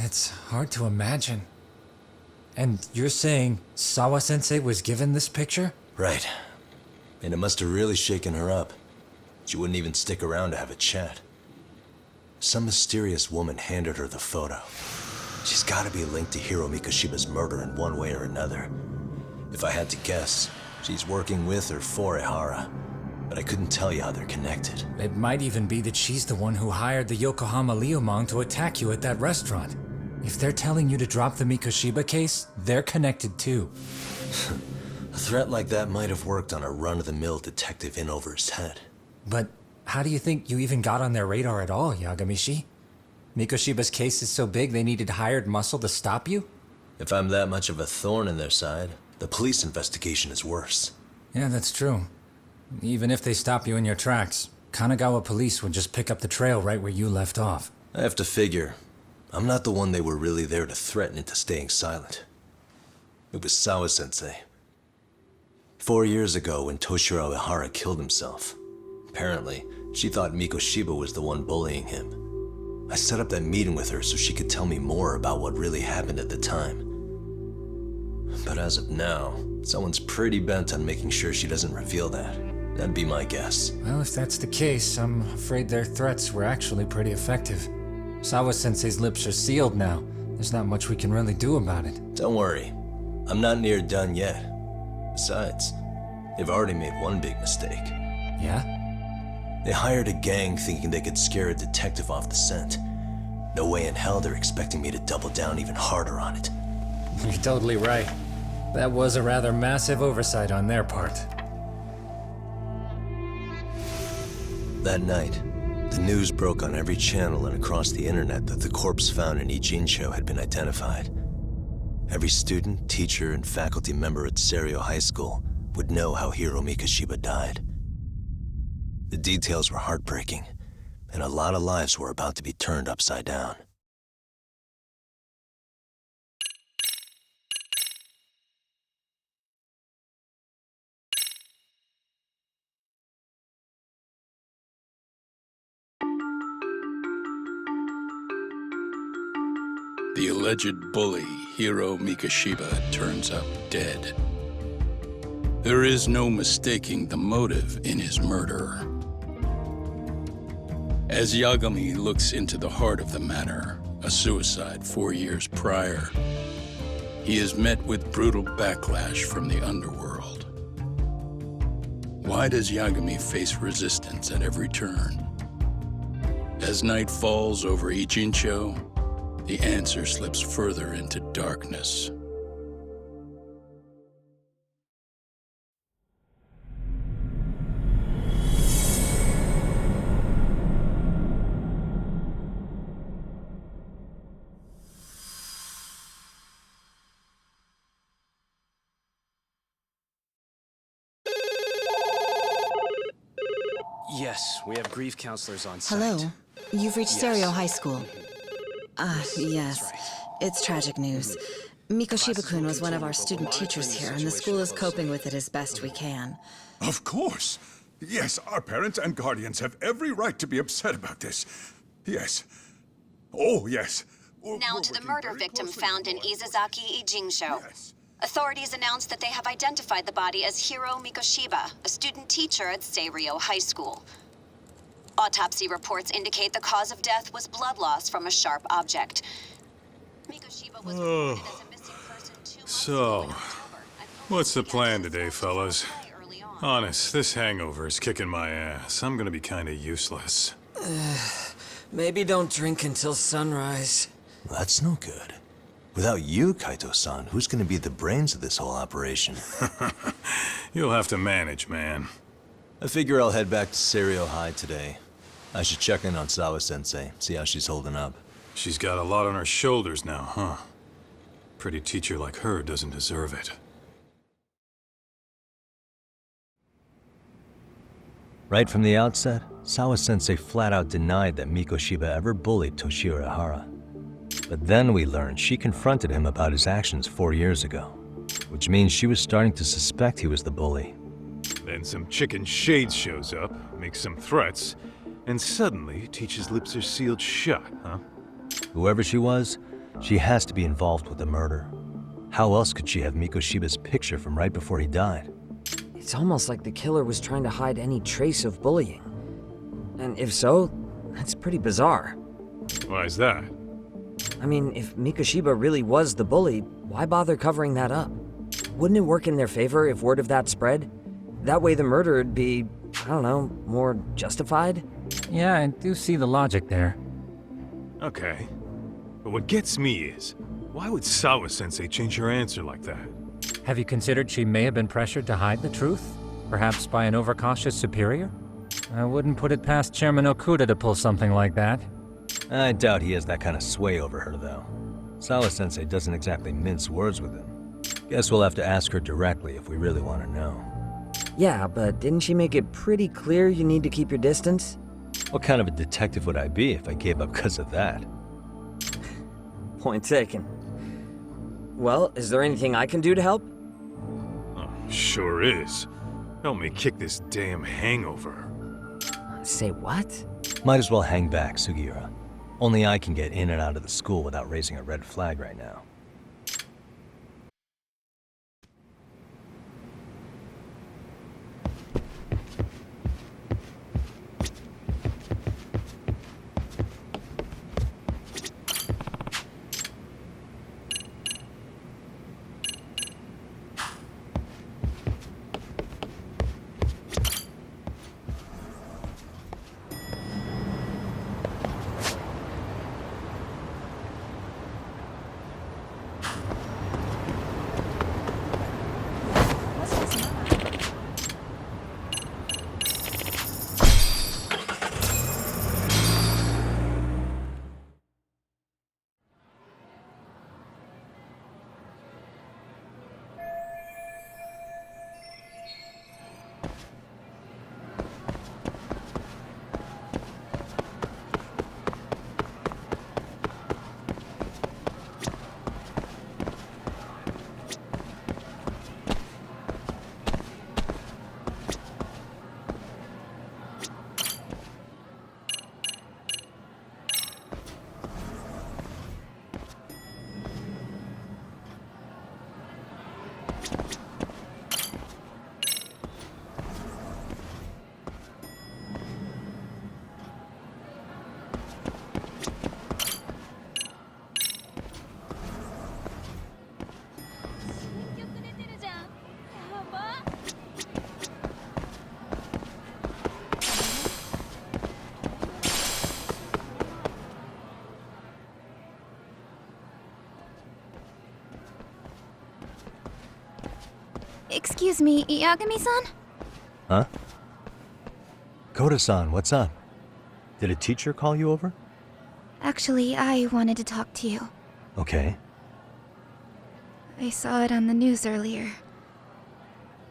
It's hard to imagine. And you're saying Sawa-sensei was given this picture? Right. And it must have really shaken her up. She wouldn't even stick around to have a chat. Some mysterious woman handed her the photo. She's gotta be linked to Hiro Mikoshiba's murder in one way or another. If I had to guess, she's working with or for Ehara. But I couldn't tell you how they're connected. It might even be that she's the one who hired the Yokohama Liumang to attack you at that restaurant. If they're telling you to drop the Mikoshiba case, they're connected too. A threat like that might have worked on a run-of-the-mill detective in over his head. But how do you think you even got on their radar at all, Yagamishi? Mikoshiba's case is so big they needed hired muscle to stop you? If I'm that much of a thorn in their side, the police investigation is worse. Yeah, that's true. Even if they stop you in your tracks, Kanagawa police would just pick up the trail right where you left off. I have to figure, I'm not the one they were really there to threaten into staying silent. It was Sawa-sensei. 4 years ago when Toshiro Ehara killed himself, apparently, she thought Mikoshiba was the one bullying him. I set up that meeting with her so she could tell me more about what really happened at the time. But as of now, someone's pretty bent on making sure she doesn't reveal that. That'd be my guess. Well, if that's the case, I'm afraid their threats were actually pretty effective. Sawa-sensei's lips are sealed now. There's not much we can really do about it. Don't worry. I'm not near done yet. Besides, they've already made one big mistake. Yeah? They hired a gang thinking they could scare a detective off the scent. No way in hell they're expecting me to double down even harder on it. You're totally right. That was a rather massive oversight on their part. That night, the news broke on every channel and across the internet that the corpse found in Ijincho had been identified. Every student, teacher, and faculty member at Seiryo High School would know how Hiro Mikoshiba died. The details were heartbreaking, and a lot of lives were about to be turned upside down. The alleged bully, Hiro Mikoshiba, turns up dead. There is no mistaking the motive in his murder. As Yagami looks into the heart of the matter, a suicide 4 years prior, he is met with brutal backlash from the underworld. Why does Yagami face resistance at every turn? As night falls over Ijincho, the answer slips further into darkness. Yes, we have grief counselors on site. Hello. You've reached Yes. Seiryo High School. Yes. That's right. It's tragic news. Mikoshiba-kun was one of our student teachers here, and the school is coping with it as best we can. Of course. Yes, our parents and guardians have every right to be upset about this. Yes. Oh, yes. Now to the murder victim found in Izazaki Ijincho. Yes. Authorities announced that they have identified the body as Hiro Mikoshiba, a student teacher at Seiryo High School. Autopsy reports indicate the cause of death was blood loss from a sharp object. Mikoshiba was reported as a missing person 2 months ago in October. What's the plan today, fellas? Early on. Honest, this hangover is kicking my ass. I'm gonna be kinda useless. Maybe don't drink until sunrise. That's no good. Without you, Kaito-san, who's gonna be the brains of this whole operation? You'll have to manage, man. I figure I'll head back to Seiryo High today. I should check in on Sawa-sensei, see how she's holding up. She's got a lot on her shoulders now, huh? Pretty teacher like her doesn't deserve it. Right from the outset, Sawa-sensei flat out denied that Mikoshiba ever bullied Toshiro Ehara. But then we learned she confronted him about his actions 4 years ago, which means she was starting to suspect he was the bully. Then some chicken shade shows up, makes some threats, and suddenly Teach's lips are sealed shut, huh? Whoever she was, She has to be involved with the murder. How else could she have Mikoshiba's picture from right before he died? It's almost like the killer was trying to hide any trace of bullying. And if so, that's pretty bizarre. Why is that? I mean, if Mikoshiba really was the bully, why bother covering that up? Wouldn't it work in their favor if word of that spread? That way the murder would be, I don't know, more justified? Yeah, I do see the logic there. Okay. But what gets me is, why would Sawa-sensei change her answer like that? Have you considered she may have been pressured to hide the truth? Perhaps by an overcautious superior? I wouldn't put it past Chairman Okuda to pull something like that. I doubt he has that kind of sway over her, though. Sawa-sensei doesn't exactly mince words with him. Guess we'll have to ask her directly if we really want to know. Yeah, but didn't she make it pretty clear you need to keep your distance? What kind of a detective would I be if I gave up because of that? Point taken. Well, is there anything I can do to help? Oh, sure is. Help me kick this damn hangover. Say what? Might as well hang back, Sugiura. Only I can get in and out of the school without raising a red flag right now. Excuse me, Yagami-san? Huh? Koda-san, what's up? Did a teacher call you over? Actually, I wanted to talk to you. Okay. I saw it on the news earlier.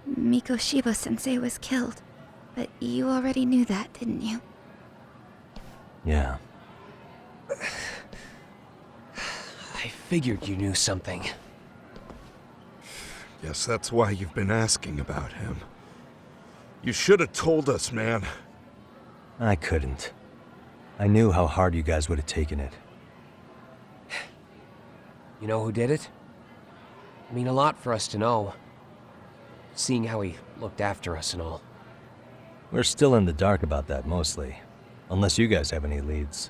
Mikoshiba-sensei was killed. But you already knew that, didn't you? Yeah. I figured you knew something. Guess that's why you've been asking about him. You should have told us, man. I couldn't. I knew how hard you guys would have taken it. You know who did it? I mean a lot for us to know. Seeing how he looked after us and all. We're still in the dark about that, mostly. Unless you guys have any leads.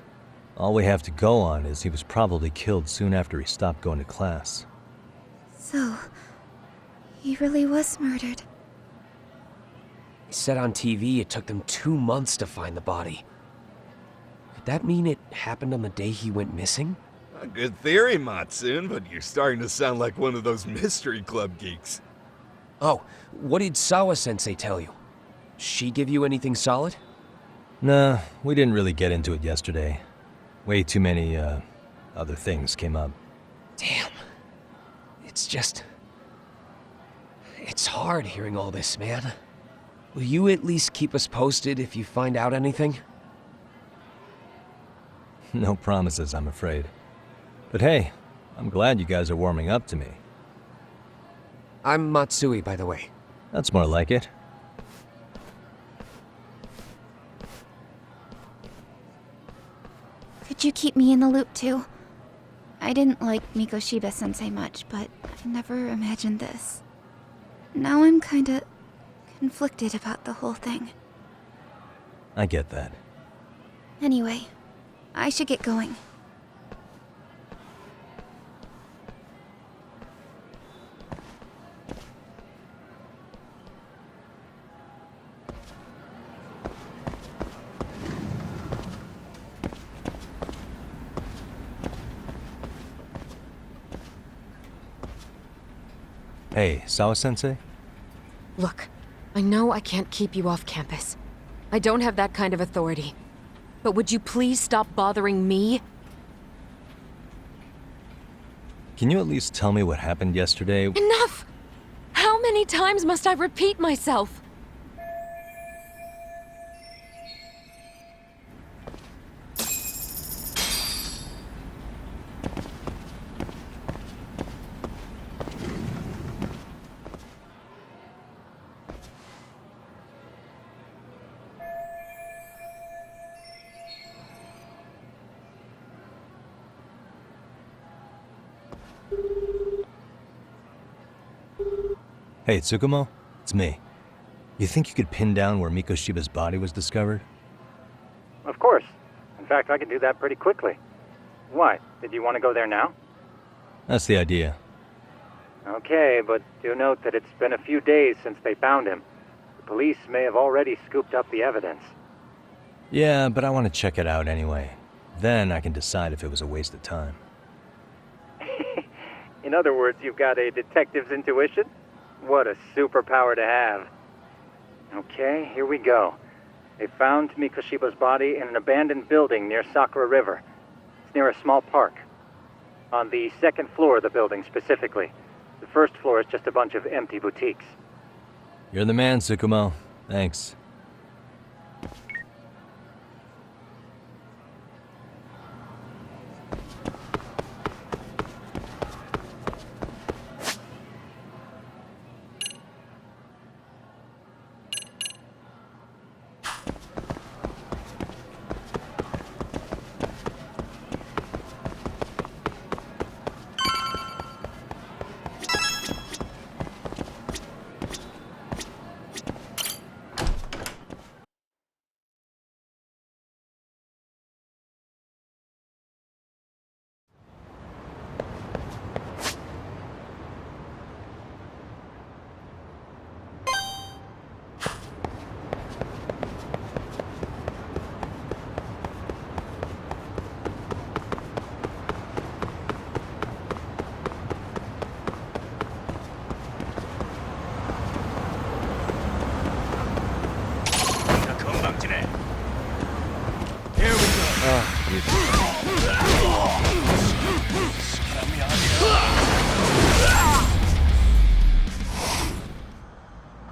All we have to go on is he was probably killed soon after he stopped going to class. So, he really was murdered. He said on TV it took them 2 months to find the body. Could that mean it happened on the day he went missing? A good theory, Matsun, but you're starting to sound like one of those mystery club geeks. Oh, what did Sawa-sensei tell you? She give you anything solid? Nah, we didn't really get into it yesterday. Way too many, other things came up. Damn. It's hard hearing all this, man. Will you at least keep us posted if you find out anything? No promises, I'm afraid. But hey, I'm glad you guys are warming up to me. I'm Matsui, by the way. That's more like it. Could you keep me in the loop too? I didn't like Mikoshiba-sensei much, but I never imagined this. Now I'm kinda conflicted about the whole thing. I get that. Anyway, I should get going. Hey, Sawa-sensei? Look, I know I can't keep you off campus. I don't have that kind of authority. But would you please stop bothering me? Can you at least tell me what happened yesterday? Enough! How many times must I repeat myself? Hey, Tsukumo? It's me. You think you could pin down where Mikoshiba's body was discovered? Of course. In fact, I can do that pretty quickly. Why? Did you want to go there now? That's the idea. Okay, but do note that it's been a few days since they found him. The police may have already scooped up the evidence. Yeah, but I want to check it out anyway. Then I can decide if it was a waste of time. In other words, you've got a detective's intuition? What a superpower to have. Okay, here we go. They found Mikoshiba's body in an abandoned building near Sakura River. It's near a small park. On the second floor of the building, specifically. The first floor is just a bunch of empty boutiques. You're the man, Tsukumo. Thanks.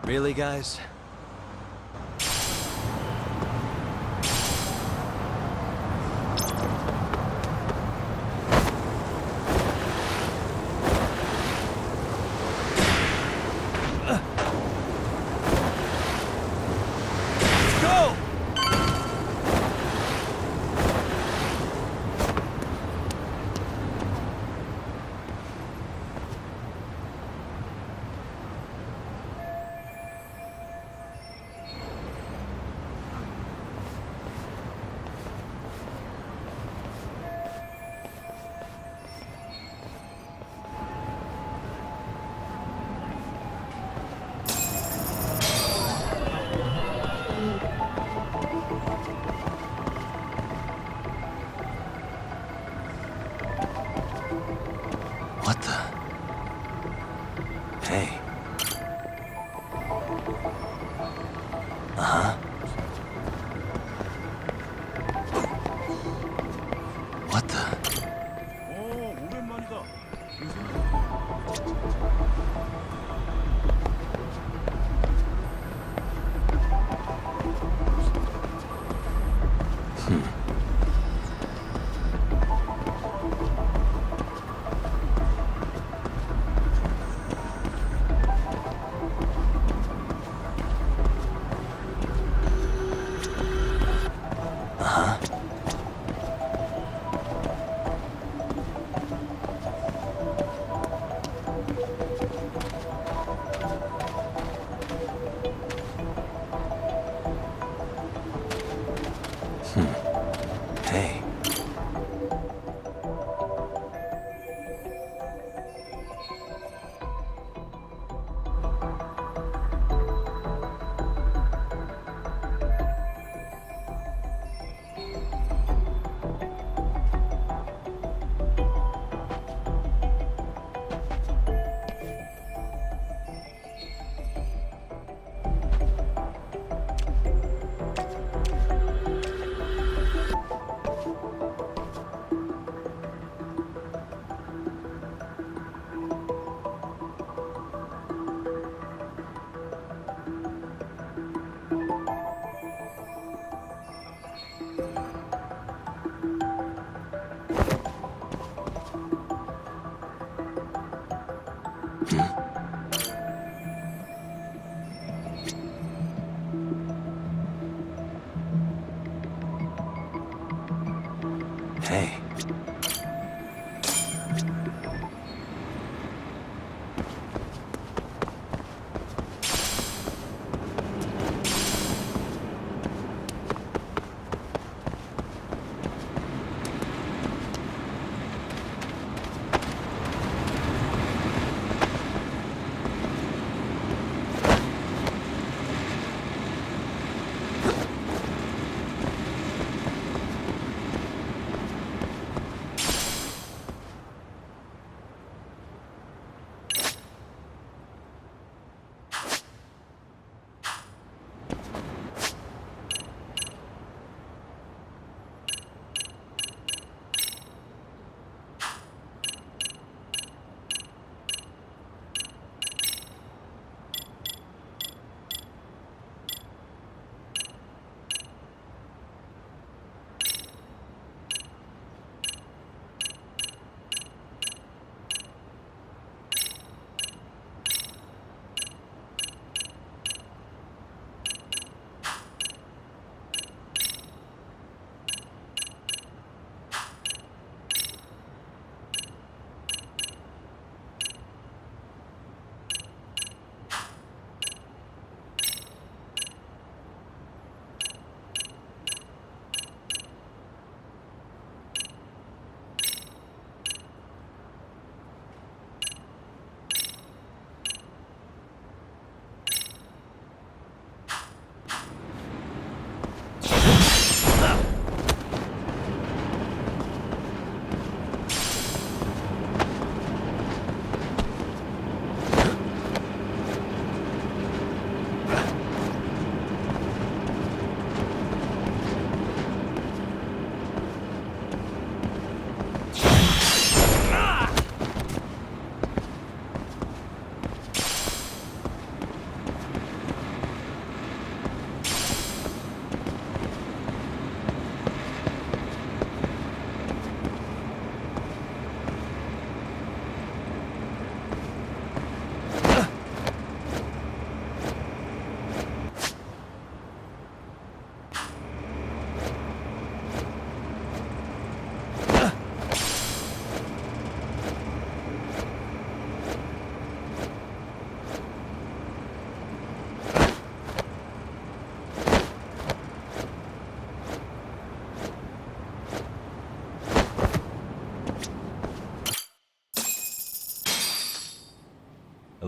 Really, guys? What the? Hey. Uh-huh. What the? Hey. Hey.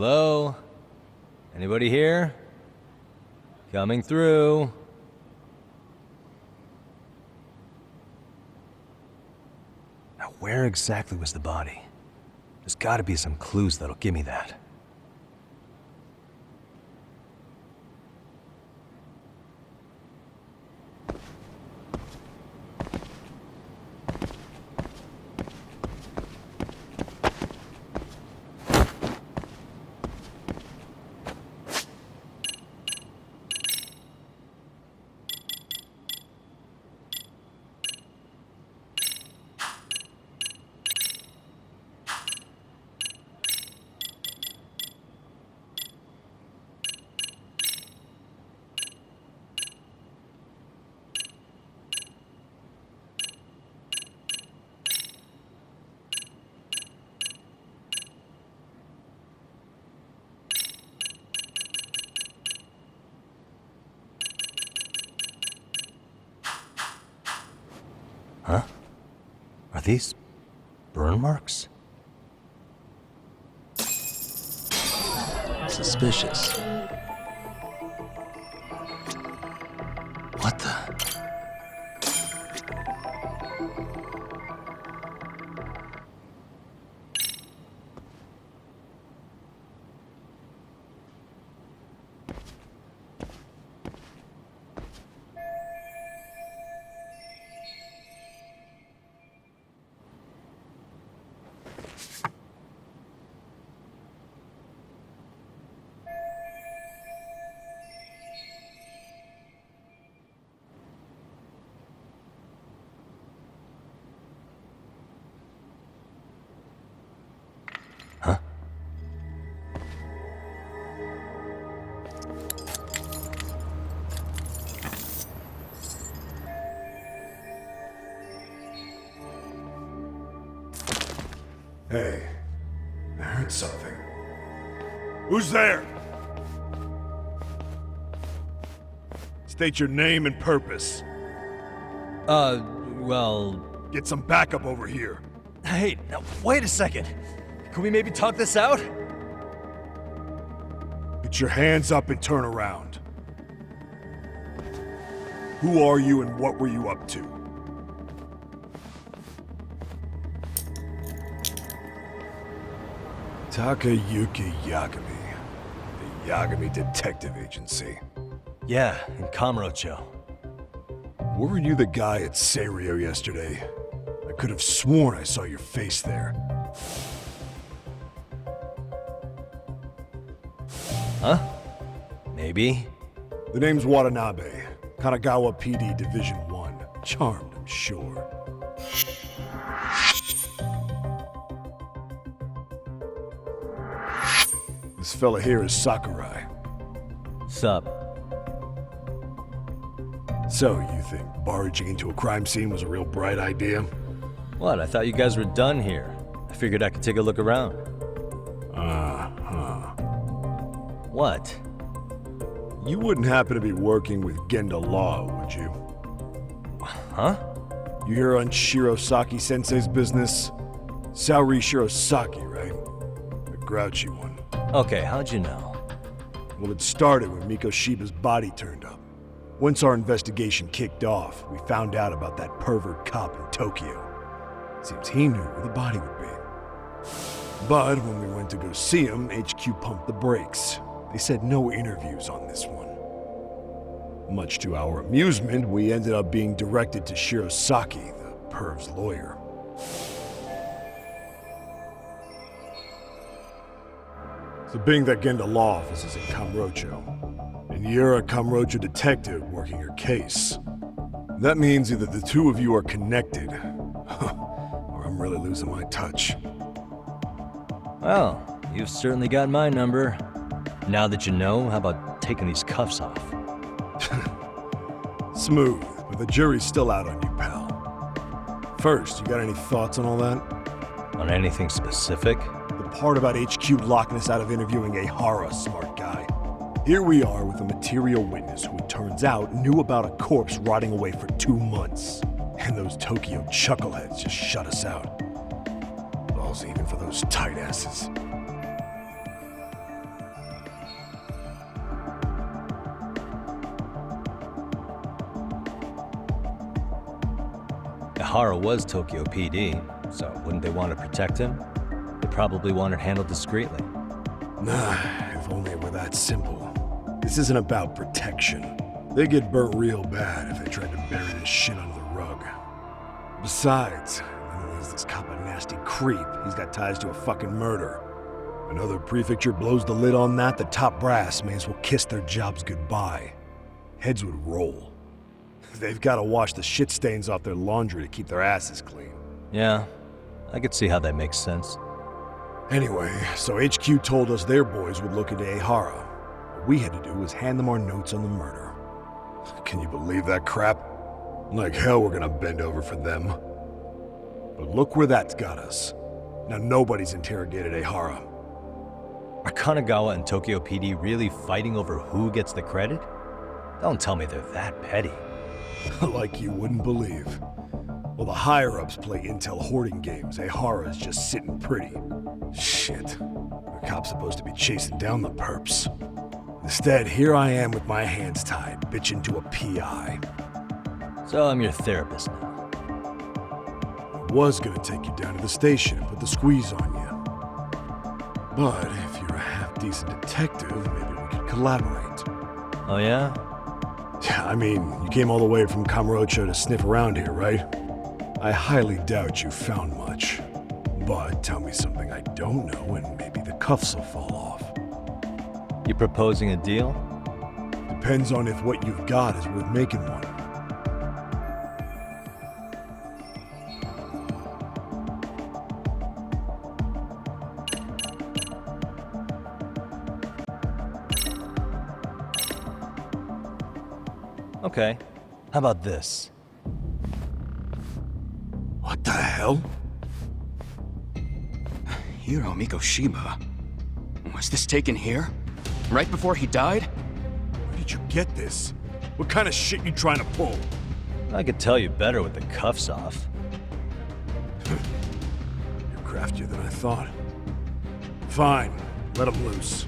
Hello? Anybody here? Coming through. Now, where exactly was the body? There's gotta be some clues that'll give me that. Huh? Are these burn marks? Suspicious. What the? Hey, I heard something. Who's there? State your name and purpose. Well... Get some backup over here. Hey, now, wait a second. Can we maybe talk this out? Get your hands up and turn around. Who are you and what were you up to? Takayuki Yagami. The Yagami Detective Agency. Yeah, in Kamurocho. Weren't you the guy at Seirio yesterday? I could have sworn I saw your face there. Huh? Maybe. The name's Watanabe. Kanagawa PD Division 1. Charmed, I'm sure. This fella here is Sakurai. Sup? So, you think barging into a crime scene was a real bright idea? What? I thought you guys were done here. I figured I could take a look around. Uh-huh. What? You wouldn't happen to be working with Genda Law, would you? Huh? You hear on Shirosaki-sensei's business? Saori Shirosaki, right? The grouchy one. Okay, how'd you know? Well, it started when Mikoshiba's body turned up. Once our investigation kicked off, we found out about that pervert cop in Tokyo. Seems he knew where the body would be. But when we went to go see him, HQ pumped the brakes. They said no interviews on this one. Much to our amusement, we ended up being directed to Shirosaki, the perv's lawyer. So being that Genda Law office is in Kamurocho, and you're a Kamurocho detective working your case, that means either the two of you are connected, or I'm really losing my touch. Well, you've certainly got my number. Now that you know, how about taking these cuffs off? Smooth, but the jury's still out on you, pal. First, you got any thoughts on all that? On anything specific? The part about HQ locking us out of interviewing Ehara, smart guy. Here we are with a material witness who it turns out knew about a corpse rotting away for 2 months. And those Tokyo chuckleheads just shut us out. Balls even for those tight asses. Ehara was Tokyo PD, so wouldn't they want to protect him? They probably want it handled discreetly. Nah, if only it were that simple. This isn't about protection. They get burnt real bad if they try to bury this shit under the rug. Besides, there's this cop a nasty creep. He's got ties to a fucking murder. Another prefecture blows the lid on that, the top brass may as well kiss their jobs goodbye. Heads would roll. They've got to wash the shit stains off their laundry to keep their asses clean. Yeah, I could see how that makes sense. Anyway, so HQ told us their boys would look into Ehara. What we had to do was hand them our notes on the murder. Can you believe that crap? Like hell we're gonna bend over for them. But look where that's got us. Now nobody's interrogated Ehara. Are Kanagawa and Tokyo PD really fighting over who gets the credit? Don't tell me they're that petty. Like you wouldn't believe. While the higher-ups play intel hoarding games, Ehara's just sitting pretty. Shit. The cop's supposed to be chasing down the perps. Instead, here I am with my hands tied, bitching to a PI. So I'm your therapist now. I was gonna take you down to the station and put the squeeze on you. But if you're a half-decent detective, maybe we could collaborate. Oh yeah? Yeah, I mean, you came all the way from Kamurocho to sniff around here, right? I highly doubt you found much. But tell me something I don't know and maybe the cuffs will fall off. You proposing a deal? Depends on if what you've got is worth making one. Okay. How about this? What the hell? Hiro Mikoshiba. Was this taken here? Right before he died? Where did you get this? What kind of shit you trying to pull? I could tell you better with the cuffs off. You're craftier than I thought. Fine, let him loose.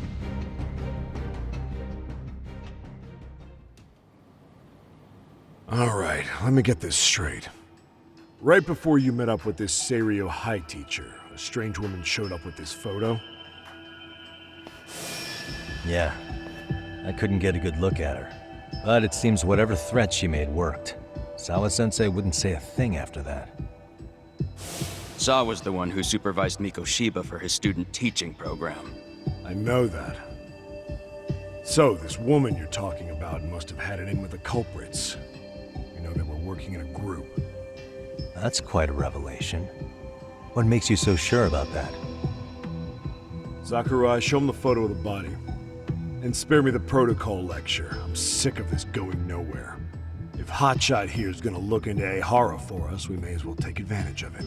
All right, let me get this straight. Right before you met up with this Seiryo High teacher, a strange woman showed up with this photo? Yeah. I couldn't get a good look at her. But it seems whatever threat she made worked. Sawa-sensei wouldn't say a thing after that. Sawa's the one who supervised Mikoshiba for his student teaching program. I know that. So, this woman you're talking about must have had it in with the culprits. You know, they were working in a group. That's quite a revelation. What makes you so sure about that? Sakurai, show him the photo of the body. And spare me the protocol lecture. I'm sick of this going nowhere. If Hotshot here's gonna look into Ehara for us, we may as well take advantage of it.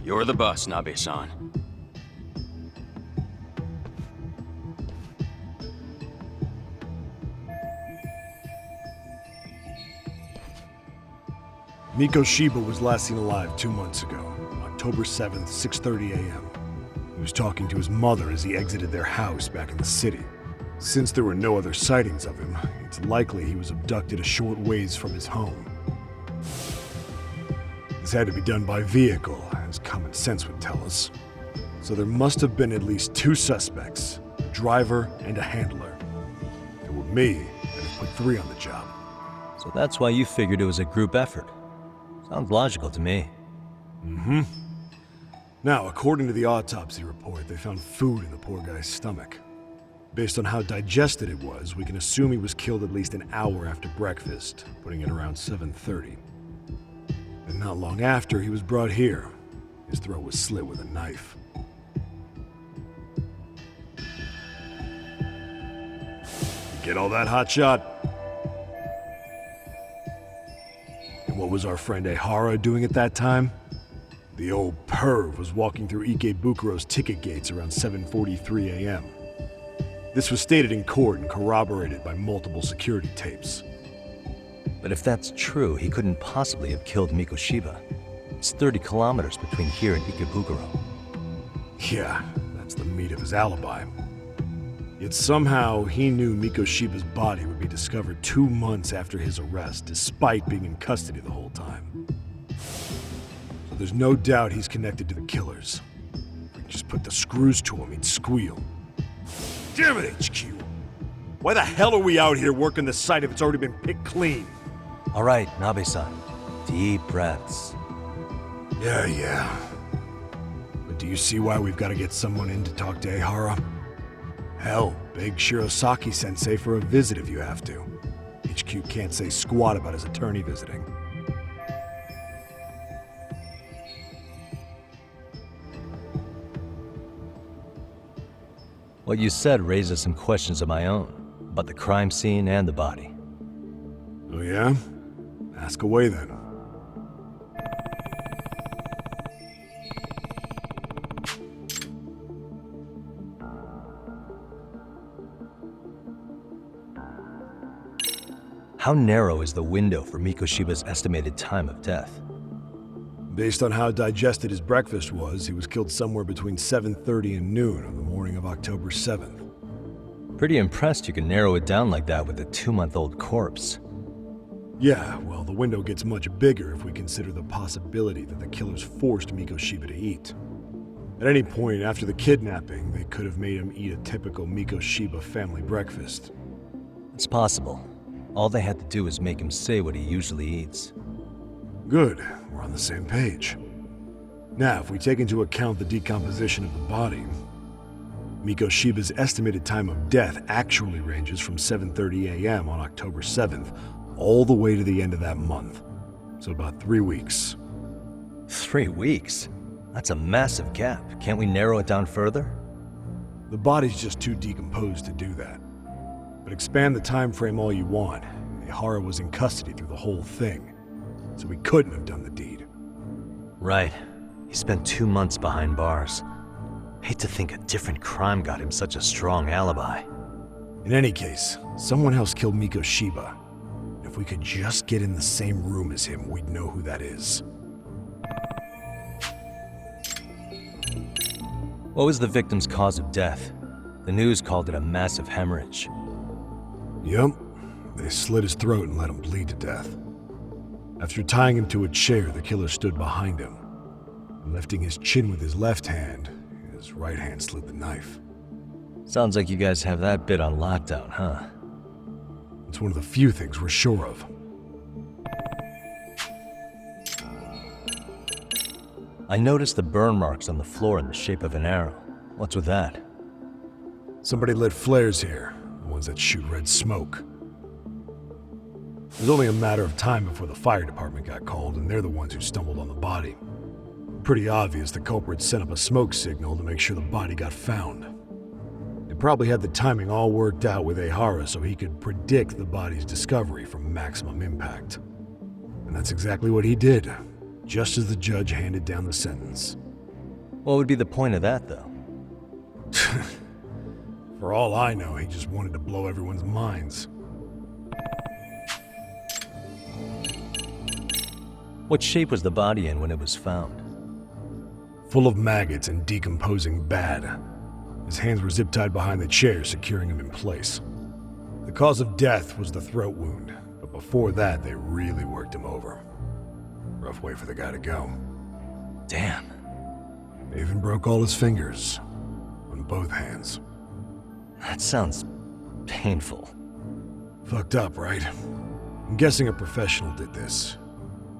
You're the boss, Nabe-san. Mikoshiba was last seen alive 2 months ago, October 7th, 6:30 a.m. He was talking to his mother as he exited their house back in the city. Since there were no other sightings of him, it's likely he was abducted a short ways from his home. This had to be done by vehicle, as common sense would tell us. So there must have been at least 2 suspects, a driver and a handler. If it were me, I'd have put 3 on the job. So that's why you figured it was a group effort. Sounds logical to me. Mm-hmm. Now, according to the autopsy report, they found food in the poor guy's stomach. Based on how digested it was, we can assume he was killed at least an hour after breakfast, putting it around 7:30. And not long after, he was brought here. His throat was slit with a knife. Get all that, Hotshot? And what was our friend Ehara doing at that time? The old perv was walking through Ikebukuro's ticket gates around 7:43 a.m. This was stated in court and corroborated by multiple security tapes. But if that's true, he couldn't possibly have killed Mikoshiba. It's 30 kilometers between here and Ikebukuro. Yeah, that's the meat of his alibi. Yet somehow he knew Mikoshiba's body would be discovered 2 months after his arrest, despite being in custody the whole time. So there's no doubt he's connected to the killers. If we can just put the screws to him, he'd squeal. Damn it, HQ! Why the hell are we out here working the site if it's already been picked clean? All right, Nabe-san. Deep breaths. Yeah. But do you see why we've got to get someone in to talk to Ehara? Hell, beg Shirosaki-sensei for a visit if you have to. HQ can't say squat about his attorney visiting. What you said raises some questions of my own, about the crime scene and the body. Oh yeah? Ask away then. How narrow is the window for Mikoshiba's estimated time of death? Based on how digested his breakfast was, he was killed somewhere between 7:30 and noon on the morning of October 7th. Pretty impressed you can narrow it down like that with a 2-month-old corpse. Yeah, well, the window gets much bigger if we consider the possibility that the killers forced Mikoshiba to eat. At any point after the kidnapping, they could have made him eat a typical Mikoshiba family breakfast. It's possible. All they had to do was make him say what he usually eats. Good, we're on the same page. Now, if we take into account the decomposition of the body, Mikoshiba's estimated time of death actually ranges from 7:30 a.m. on October 7th all the way to the end of that month. So about 3 weeks. 3 weeks? That's a massive gap. Can't we narrow it down further? The body's just too decomposed to do that. But expand the time frame all you want. Ihara was in custody through the whole thing, so he couldn't have done the deed. Right. He spent 2 months behind bars. Hate to think a different crime got him such a strong alibi. In any case, someone else killed Mikoshiba. If we could just get in the same room as him, we'd know who that is. What was the victim's cause of death? The news called it a massive hemorrhage. Yep. They slit his throat and let him bleed to death. After tying him to a chair, the killer stood behind him. Lifting his chin with his left hand, his right hand slid the knife. Sounds like you guys have that bit on lockdown, huh? It's one of the few things we're sure of. I noticed the burn marks on the floor in the shape of an arrow. What's with that? Somebody lit flares here, the ones that shoot red smoke. It was only a matter of time before the fire department got called, and they're the ones who stumbled on the body. Pretty obvious the culprit set up a smoke signal to make sure the body got found. They probably had the timing all worked out with Ihara so he could predict the body's discovery from maximum impact. And that's exactly what he did, just as the judge handed down the sentence. What would be the point of that, though? For all I know, he just wanted to blow everyone's minds. What shape was the body in when it was found? Full of maggots and decomposing bad. His hands were zip-tied behind the chair, securing him in place. The cause of death was the throat wound, but before that, they really worked him over. Rough way for the guy to go. Damn. They even broke all his fingers. On both hands. That sounds painful. Fucked up, right? I'm guessing a professional did this.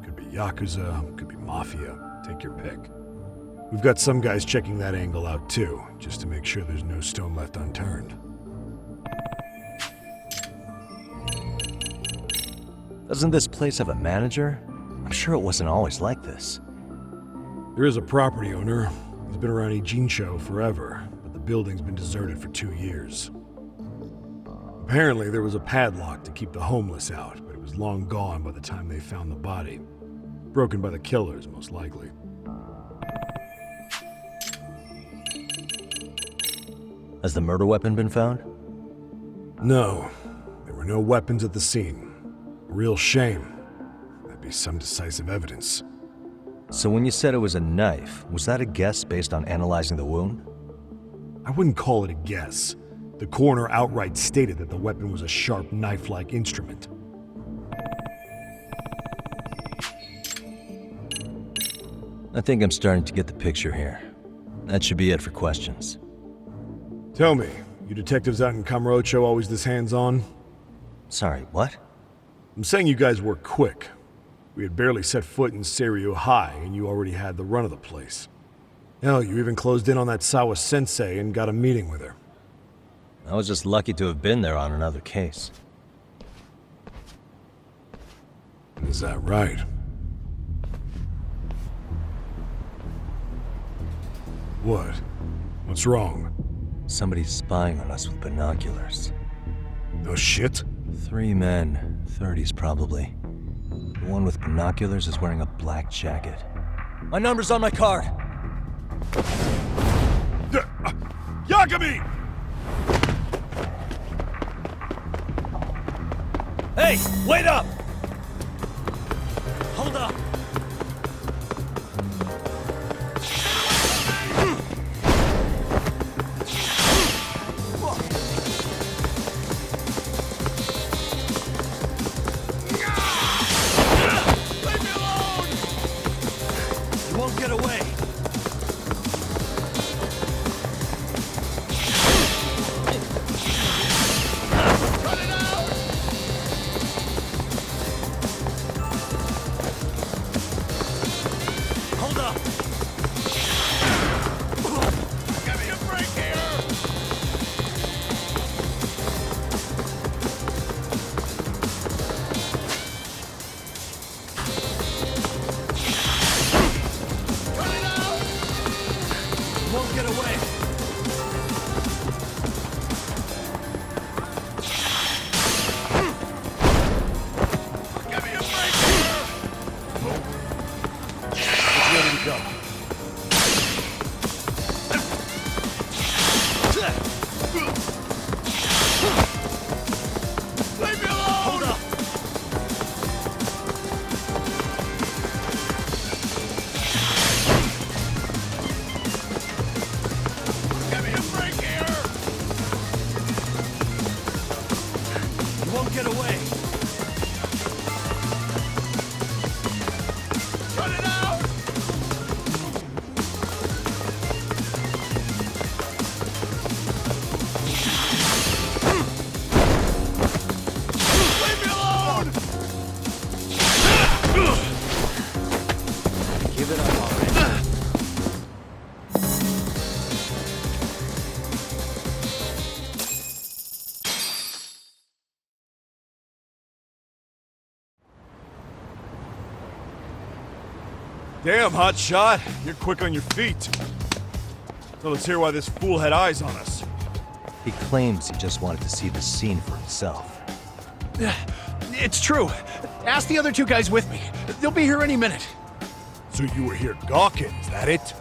Could be Yakuza, could be Mafia. Take your pick. We've got some guys checking that angle out too, just to make sure there's no stone left unturned. Doesn't this place have a manager? I'm sure it wasn't always like this. There is a property owner. He's been around Ijincho forever, but the building's been deserted for 2 years. Apparently, there was a padlock to keep the homeless out, but it was long gone by the time they found the body. Broken by the killers, most likely. Has the murder weapon been found? No. There were no weapons at the scene. A real shame. That'd be some decisive evidence. So when you said it was a knife, was that a guess based on analyzing the wound? I wouldn't call it a guess. The coroner outright stated that the weapon was a sharp knife-like instrument. I think I'm starting to get the picture here. That should be it for questions. Tell me, you detectives out in Kamurocho always this hands-on? Sorry, what? I'm saying you guys work quick. We had barely set foot in Seiryu High, and you already had the run of the place. Hell, you even closed in on that Sawa Sensei and got a meeting with her. I was just lucky to have been there on another case. Is that right? What? What's wrong? Somebody's spying on us with binoculars. No shit? 3 men, 30s probably. The one with binoculars is wearing a black jacket. My number's on my card! Yagami! Hey, wait up! Hold up! up! Give me a break here! Won't get away. Give me a break here! It's ready to go. Leave me alone! Hold up. Give me a break here! You won't get away. Cut it out! Leave me alone! Give it up already. Damn, hotshot. You're quick on your feet. So let's hear why this fool had eyes on us. He claims he just wanted to see the scene for himself. It's true. Ask the other two guys with me. They'll be here any minute. So you were here gawking, is that it?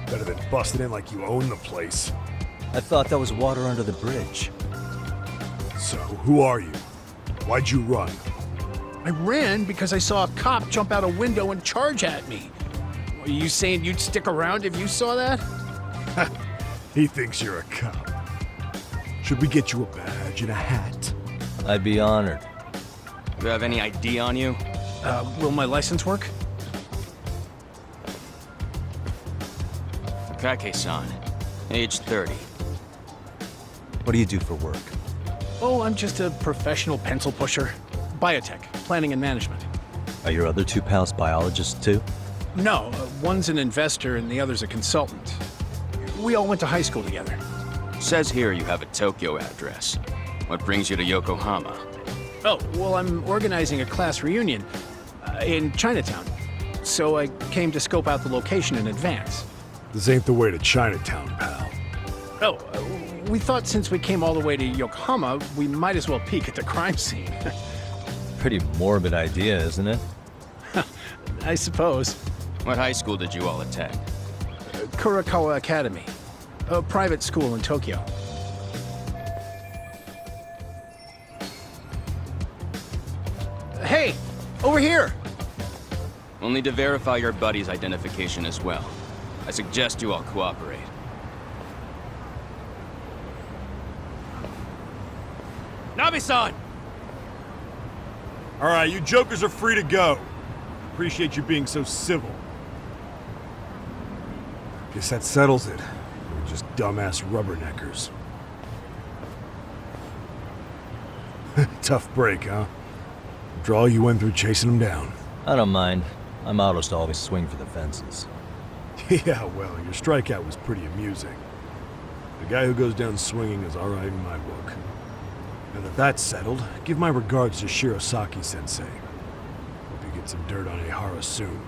Better than busting in like you own the place. I thought that was water under the bridge. So, who are you? Why'd you run? I ran because I saw a cop jump out a window and charge at me. Are you saying you'd stick around if you saw that? He thinks you're a cop. Should we get you a badge and a hat? I'd be honored. Do you have any ID on you? Will my license work? Takake-san, age 30. What do you do for work? Oh, I'm just a professional pencil pusher. Biotech, planning and management. Are your other two pals biologists too? No, one's an investor and the other's a consultant. We all went to high school together. Says here you have a Tokyo address. What brings you to Yokohama? Oh, well, I'm organizing a class reunion in Chinatown. So I came to scope out the location in advance. This ain't the way to Chinatown, pal. Oh, we thought since we came all the way to Yokohama, we might as well peek at the crime scene. Pretty morbid idea, isn't it? I suppose. What high school did you all attend? Kurakawa Academy, a private school in Tokyo. Hey, over here! We'll need to verify your buddy's identification as well. I suggest you all cooperate. Nabe-san! All right, you jokers are free to go. Appreciate you being so civil. Guess that settles it. We're just dumbass rubberneckers. Tough break, huh? After all you went through chasing them down. I don't mind. My motto's to always swing for the fences. Yeah, well, your strikeout was pretty amusing. The guy who goes down swinging is all right in my book. Now that that's settled, give my regards to Shirosaki-sensei. Hope you get some dirt on Ehara soon.